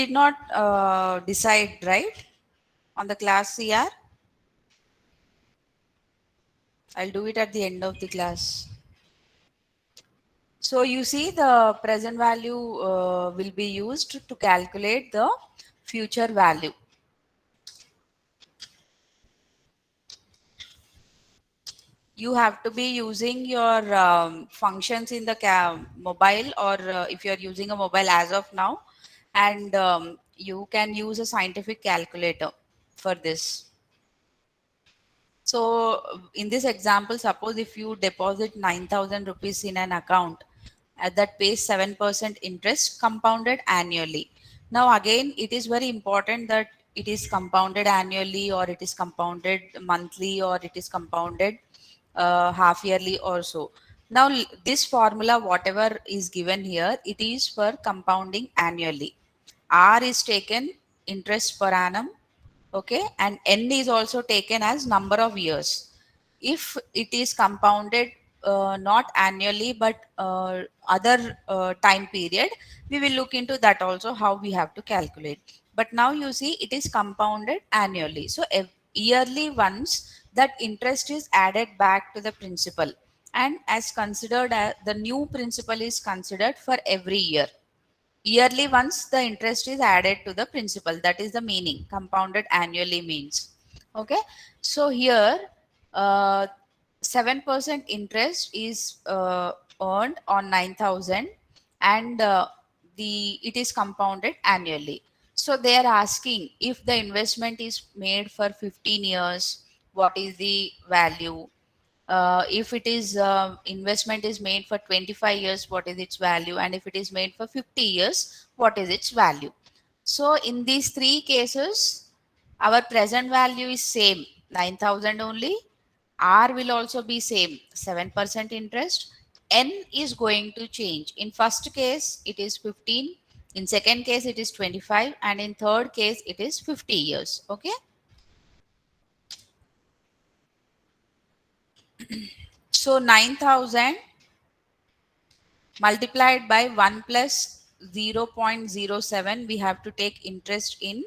did not decide, right, on the class CR. I'll do it at the end of the class. So you see the present value will be used to calculate the future value. You have to be using your functions in the mobile, or if you're using a mobile as of now, and you can use a scientific calculator for this. So in this example, suppose if you deposit 9,000 rupees in an account that pays 7% interest compounded annually. Now again, it is very important that it is compounded annually, or it is compounded monthly, or it is compounded half yearly or so. Now this formula, whatever is given here, it is for compounding annually. R is taken interest per annum, okay, and N is also taken as number of years. If it is compounded not annually but other time period, we will look into that also, how we have to calculate. But now you see it is compounded annually, so yearly once that interest is added back to the principal, and as considered as the new principal is considered for every year. Yearly once the interest is added to the principal, that is the meaning compounded annually means. Okay, so here 7% interest is earned on 9,000, and the it is compounded annually. So they are asking, if the investment is made for 15 years, what is the value? If it is investment is made for 25 years, what is its value? And if it is made for 50 years, what is its value? So in these three cases, our present value is same, 9,000 only. R will also be same, 7% interest. N is going to change. In first case it is 15, in second case it is 25, and in third case it is 50 years. Okay, so 9,000 multiplied by 1 plus 0.07, we have to take interest in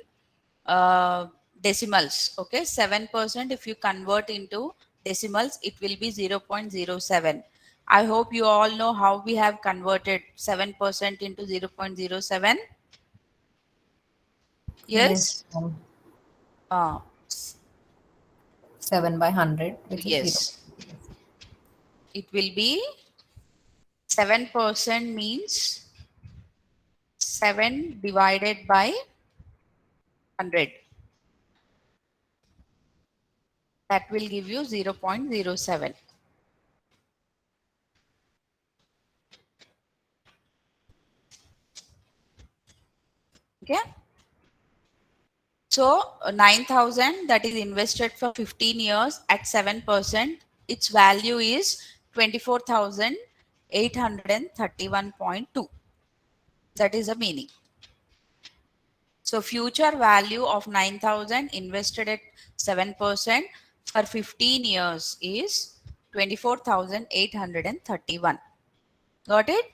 decimals. Okay, 7%, if you convert into decimals, it will be 0.07. I hope you all know how we have converted 7% into 0.07. Yes, Yes. uh, 7 by 100, which is 0. yes, it will be 7% means 7 divided by 100. That will give you 0.07. Okay, so 9,000 that is invested for 15 years at 7%, its value is 24,831.2. That is the meaning. So future value of 9,000 invested at 7% for 15 years is 24,831. Got it?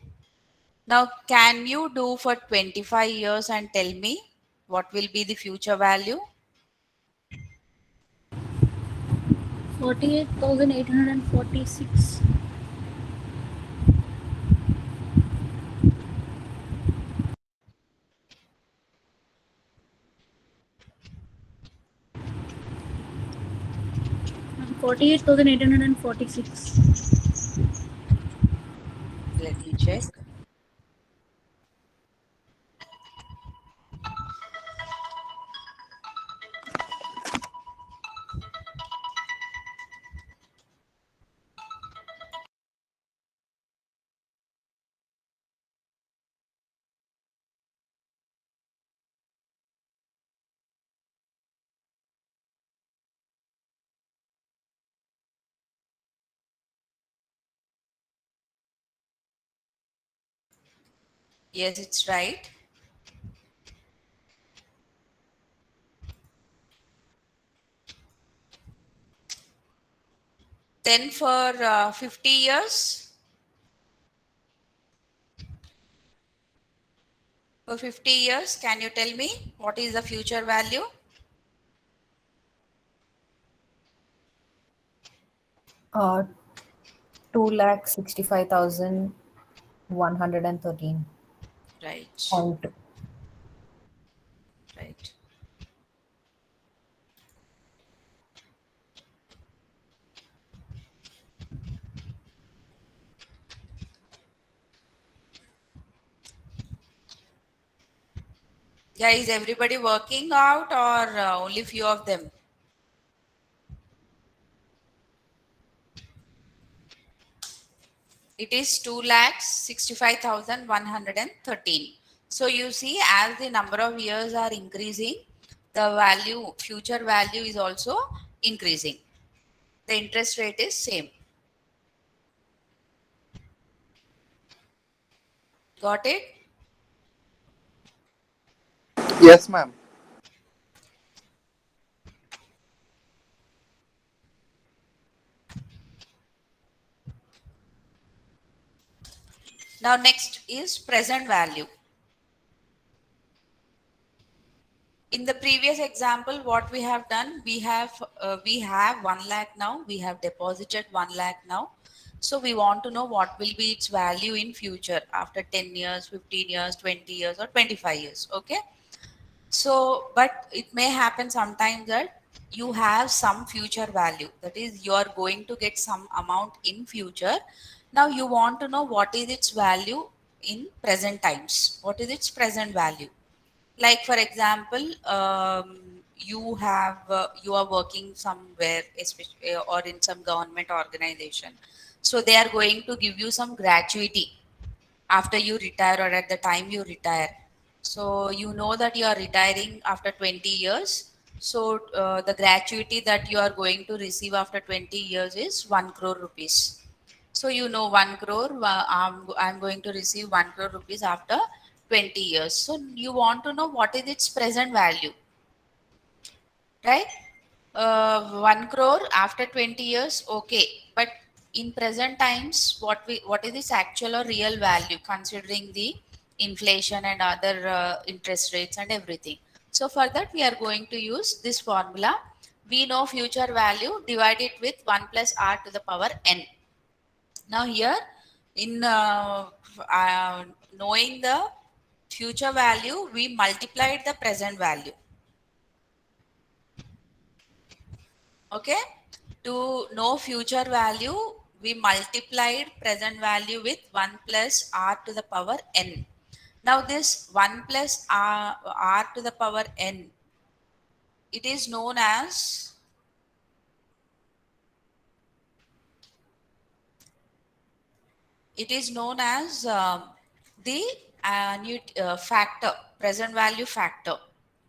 Now, can you do for 25 years and tell me what will be the future value? 48,846. 48,846. Let me check. Yes, it's right. Then for 50 years, For 50 years, can you tell me what is the future value? Uh, 2,65,113. Right, Point. right. Yeah, is everybody working out or only few of them? It is 2,65,113. So you see, as the number of years are increasing, the value, future value is also increasing. The interest rate is same. Got it? Yes, ma'am. Now next is present value. In the previous example, what we have done, we have 1 lakh now. We have deposited 1 lakh now. So we want to know what will be its value in future after 10 years, 15 years, 20 years, or 25 years. Okay. So, but it may happen sometimes that you have some future value. That is, you are going to get some amount in future. Now you want to know what is its value in present times. What is its present value? Like for example, you are working somewhere, especially or in some government organization. So they are going to give you some gratuity after you retire or at the time you retire. So you know that you are retiring after 20 years. So the gratuity that you are going to receive after 20 years is 1 crore rupees. So you know 1 crore, I'm going to receive 1 crore rupees after 20 years. So you want to know what is its present value, right? 1 crore after 20 years, okay. But in present times, what is its actual or real value considering the inflation and other interest rates and everything? So for that, we are going to use this formula. We know future value, divide it with 1 plus r to the power n. Now here, in knowing the future value, we multiplied the present value. Okay, to know future value, we multiplied present value with 1 plus r to the power n. Now this 1 plus r to the power n, it is known as the factor, present value factor,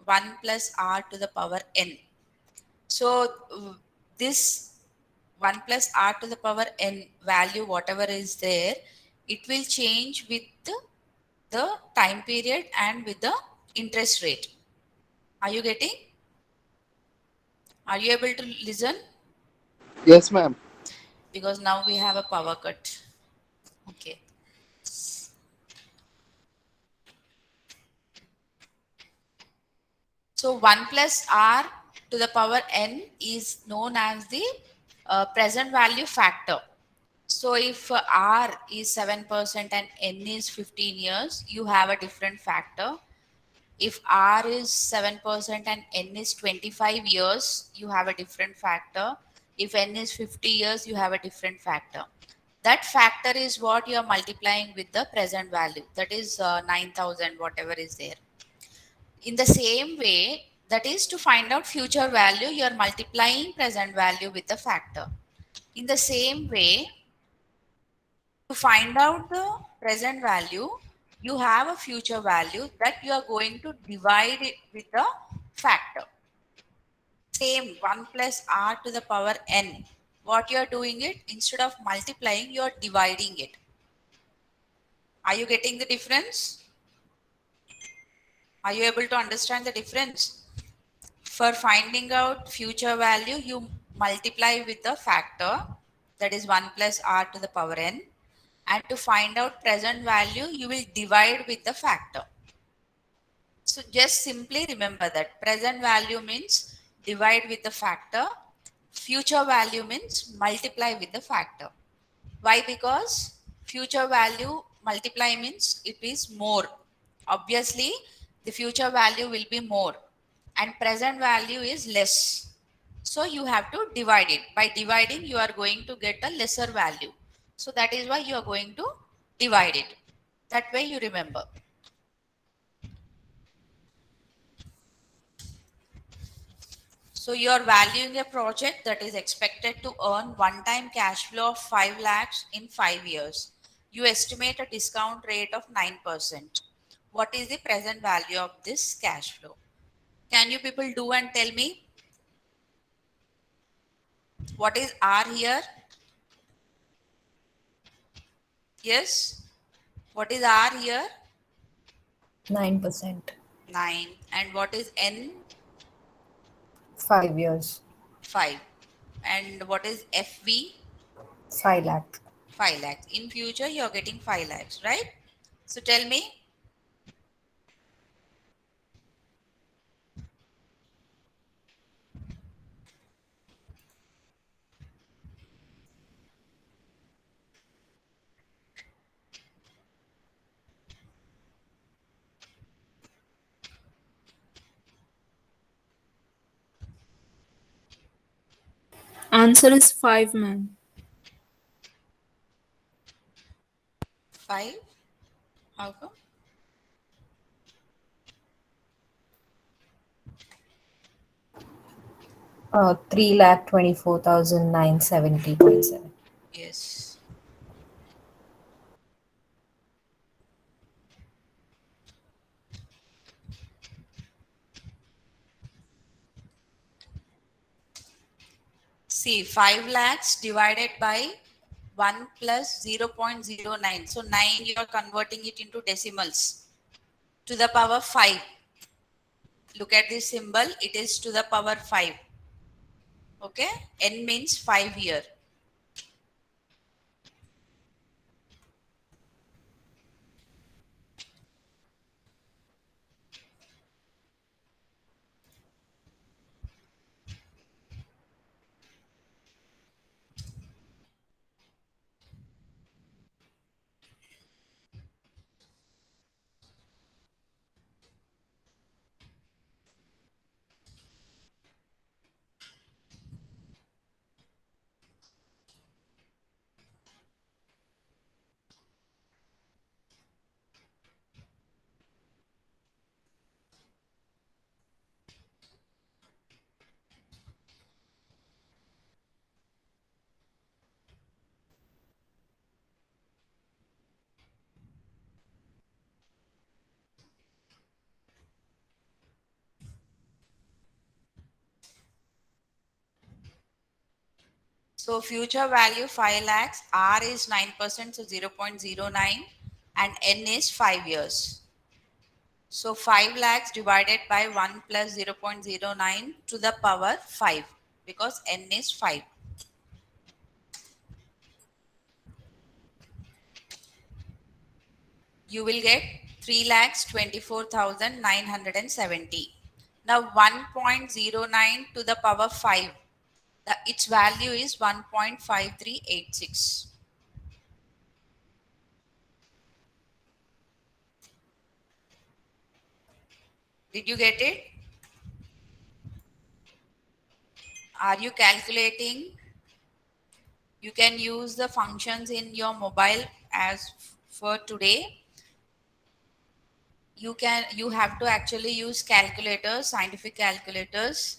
1 plus r to the power n. So this 1 plus r to the power n value, whatever is there, it will change with the time period and with the interest rate. Are you getting? Are you able to listen? Yes, ma'am. Because now we have a power cut. Okay. So 1 plus r to the power n is known as the present value factor. So if r is 7% and n is 15 years, you have a different factor. If r is 7% and n is 25 years, you have a different factor. If n is 50 years, you have a different factor. That factor is what you are multiplying with the present value. That is 9,000, whatever is there. In the same way, that is to find out future value, you are multiplying present value with the factor. In the same way, to find out the present value, you have a future value that you are going to divide it with the factor. Same 1 plus r to the power n. What you are doing it, instead of multiplying, you are dividing it. Are you getting the difference? Are you able to understand the difference? For finding out future value, you multiply with the factor, that is 1 plus r to the power n. And to find out present value, you will divide with the factor. So just simply remember that present value means divide with the factor, future value means multiply with the factor. Why? Because future value multiply means it is more. Obviously, the future value will be more and present value is less. So you have to divide it. By dividing, you are going to get a lesser value. So that is why you are going to divide it. That way you remember. So you are valuing a project that is expected to earn one-time cash flow of 5 lakhs in 5 years. You estimate a discount rate of 9%. What is the present value of this cash flow? Can you people do and tell me? What is R here? Yes. What is R here? 9%. 9. And what is N? 5 years. 5. And what is FV? 5 lakh. 5 lakhs. In future, you are getting 5 lakhs, right? So tell me. Answer is 5, ma'am. 5. How come? Uh, 3,24,970.7. Yes. See, 5 lakhs divided by 1 plus 0.09. So 9, you are converting it into decimals to the power 5. Look at this symbol, it is to the power 5. Okay, N means 5 here. So future value 5 lakhs, R is 9%, so 0.09 and N is 5 years. So 5 lakhs divided by 1 plus 0.09 to the power 5 because N is 5. You will get 3,24,970. Now 1.09 to the power 5. Its value is 1.5386. Did you get it? Are you calculating? You can use the functions in your mobile as for today. You have to actually use calculators, scientific calculators.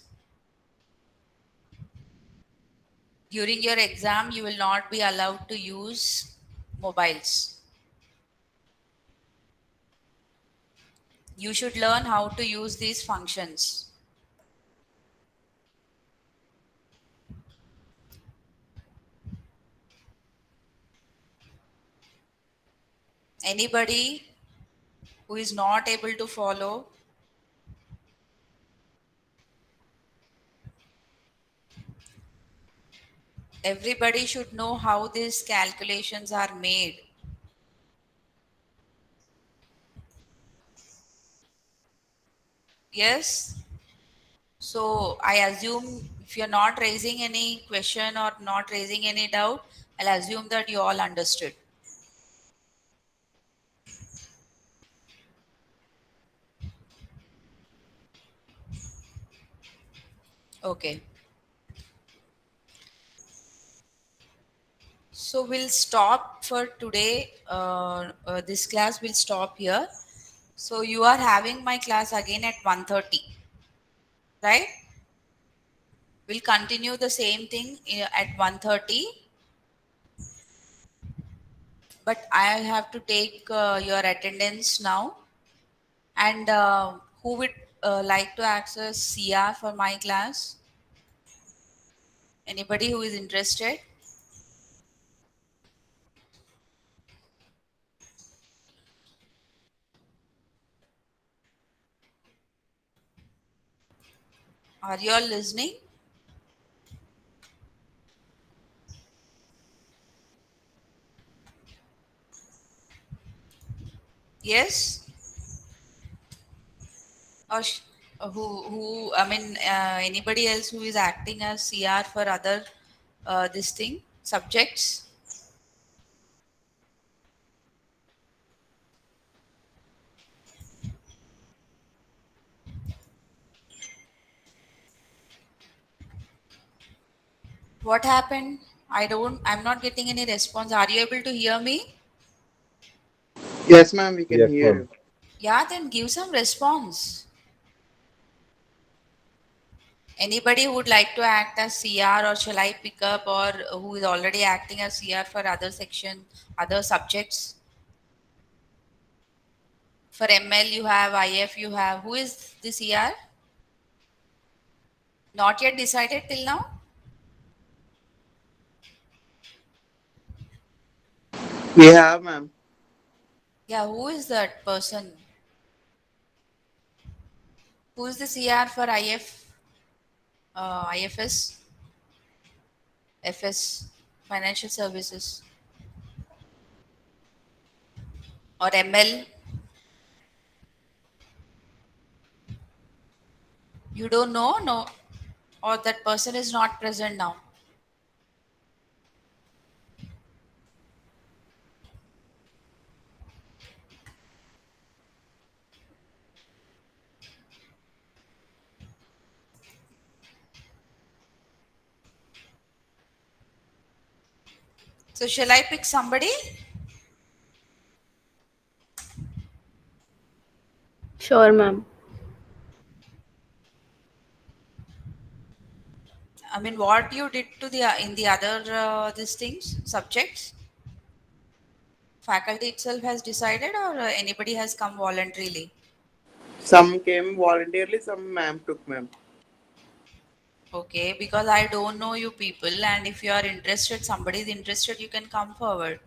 During your exam, you will not be allowed to use mobiles. You should learn how to use these functions. Anybody who is not able to follow? Everybody should know how these calculations are made. Yes. So I assume if you're not raising any question or not raising any doubt, I'll assume that you all understood. Okay. So we'll stop for today. This class will stop here. So you are having my class again at 1:30, right? We'll continue the same thing at 1:30. But I have to take your attendance now. And who would like to access CR for my class? Anybody who is interested? Are you all listening? Yes? Or who, I mean, anybody else who is acting as CR for other, this thing, subjects? What happened? I'm not getting any response. Are you able to hear me? Yes, ma'am. We can Yes, hear ma'am. you. Yeah, then give some response. Anybody who would like to act as CR, or shall I pick up, or who is already acting as CR for other section, other subjects? For ML you have, IF you have. Who is the CR? Not yet decided till now? We have, ma'am. Yeah, who is that person? Who is the CR for IF, IFS, FS, Financial Services, or ML? You don't know? No. Or that person is not present now? So shall I pick somebody? Sure, ma'am. I mean, what you did to the in the other these things, subjects? Faculty itself has decided, or anybody has come voluntarily? Some came voluntarily, some ma'am took, ma'am. Okay, because I don't know you people, and if you are interested, somebody is interested, you can come forward.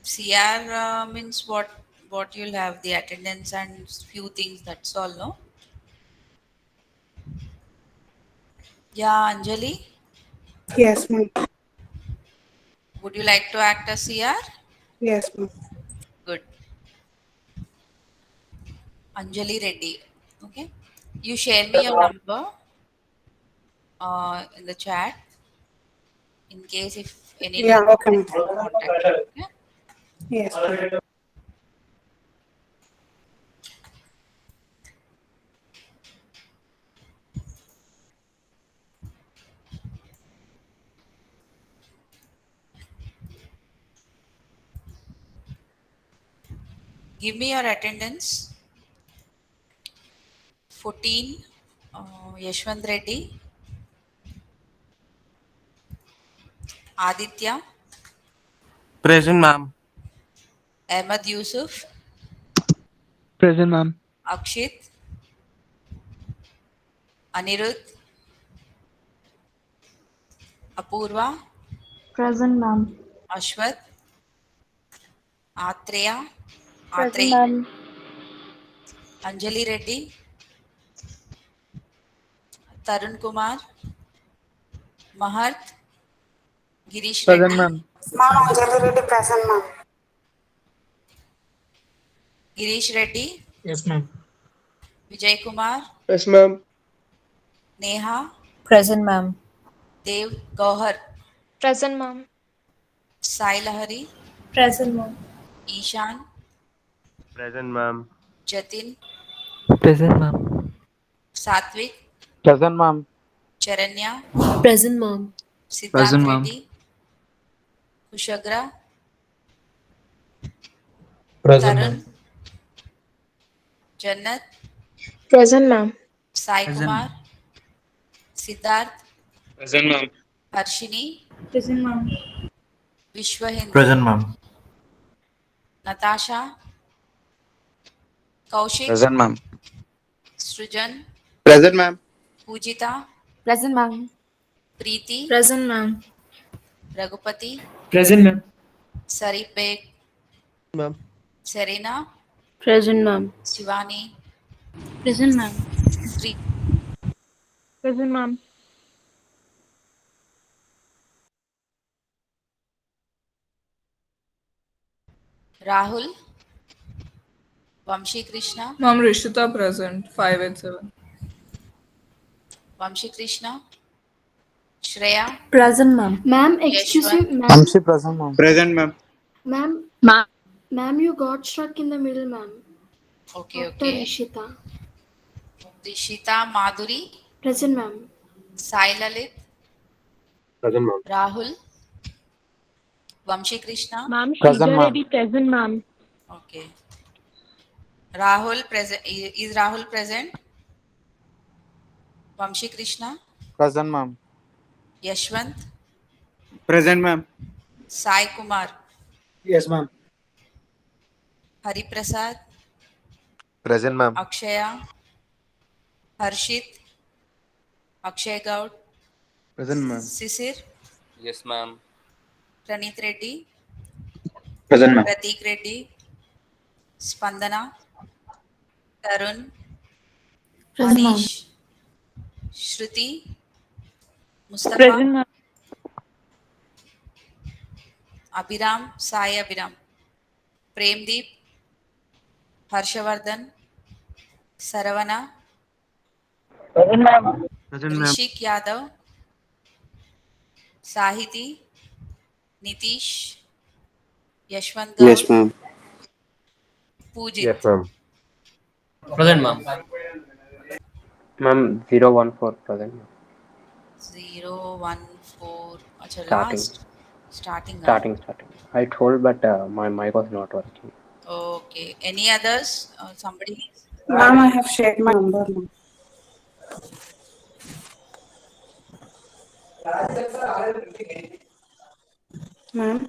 CR means what? What you'll have the attendance and few things. That's all, no? Yeah, Anjali, Yes, ma'am. would you like to act as CR? Yes, ma'am. Good. Anjali Reddy. Okay. You share me your number in the chat in case if any Yeah, need, okay, I ma'am. can contact you. Okay. Yes, ma'am. Give me your attendance. 14, Yashwant Reddy, Aditya, Present, ma'am. Ahmed Yusuf, Present, ma'am. Akshit, Anirudh, Apurva, Present, ma'am. Ashwath, Atreya, Present, Atrey, ma'am. Anjali Reddy, Tarun Kumar, Maharth, Girish Present, Reddy, ma'am. Ma'am, Anjali Reddy present, ma'am. Girish Reddy, Yes, ma'am. Vijay Kumar, Yes, ma'am. Neha, Present, ma'am. Dev Gauhar, Present, ma'am. Sai Lahari, Present, ma'am. Ishan, Present, ma'am. Jatin, Present, ma'am. Satvik, Present, ma'am. Charanya, Present, ma'am. Siddharth Present, ma'am. Reddy, Kushagra, Present, Tarun, ma'am. Jannat, Present, ma'am. Sai Present. Kumar, Siddharth, Present, ma'am. Harshini, Present, ma'am. Vishwahindu, Present, ma'am. Natasha, Kaushik, Present, ma'am. Srujan, Present, ma'am. Pujita, Present, ma'am. Preeti, Present, ma'am. Raghupati, Present, ma'am. Sarip Beg, Ma'am. Serena, Present, ma'am. Shivani, Present, ma'am. Sri, Present, ma'am. Rahul, Vamshi Krishna, Ma'am, Rishita present, 587. Vamshi Krishna, Shreya, Present, ma'am. Ma'am, excuse me, Yashwant, ma'am. Present, ma'am. Present, ma'am. Ma'am, Ma'am. ma'am, you got stuck in the middle, ma'am. okay, After okay. Rishita. Rishita Madhuri, Present, ma'am. Sai Lalit, Present, ma'am. Rahul, Vamshi Krishna, Ma'am, Present, Shrija ma'am. Reddy present, ma'am. okay. Rahul present, is Rahul present? Vamshi Krishna, Present, ma'am. Yashwant, Present, ma'am. Sai Kumar, Yes, ma'am. Hari Prasad, Present, ma'am. Akshaya, Harshit, Akshay Gaud, Present, ma'am. Sisir, Yes, ma'am. Pranit Reddy, Present, ma'am. Pratik Reddy, Spandana, Tarun, Present, ma'am. Anish, Shruti, Mustafa, Present, ma'am. Abhiram, Sai Abhiram, Premdeep, Harshavardhan, Saravana, Present, ma'am. Present, ma'am. Rishik Yadav, Sahiti, Nitish, Yashwant Gaur, Yes, ma'am. Pujit. Yes, ma'am. Present, ma'am. Ma'am, 014 present. 014. Acha, Starting. last. Starting. Starting. I told, but my mic was not working. Okay. Any others? Somebody? Ma'am, I have shared my number, ma'am. Ma'am.